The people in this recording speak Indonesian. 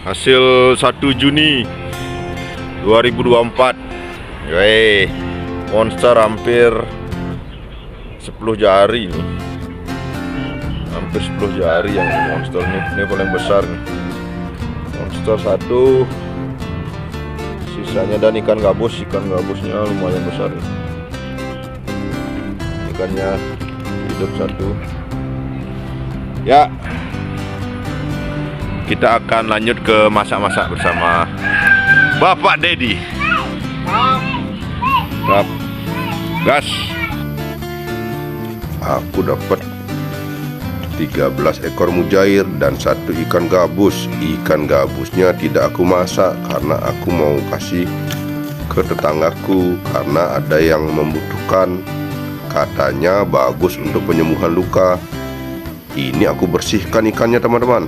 Hasil 1 Juni 2024. Weh, monster hampir 10 jari nih. Hampir 10 jari yang monster nih. Ini paling besar nih. Monster 1. Sisanya dan ikan gabus. Ikan gabusnya lumayan besar nih. Ikannya hidup 1. Ya, kita akan lanjut ke masak-masak bersama Bapak Dedi. Gas. Aku dapat 13 ekor mujair dan 1 ikan gabus. Ikan gabusnya tidak aku masak karena aku mau kasih ke tetanggaku karena ada yang membutuhkan. Katanya bagus untuk penyembuhan luka. Ini aku bersihkan ikannya, teman-teman.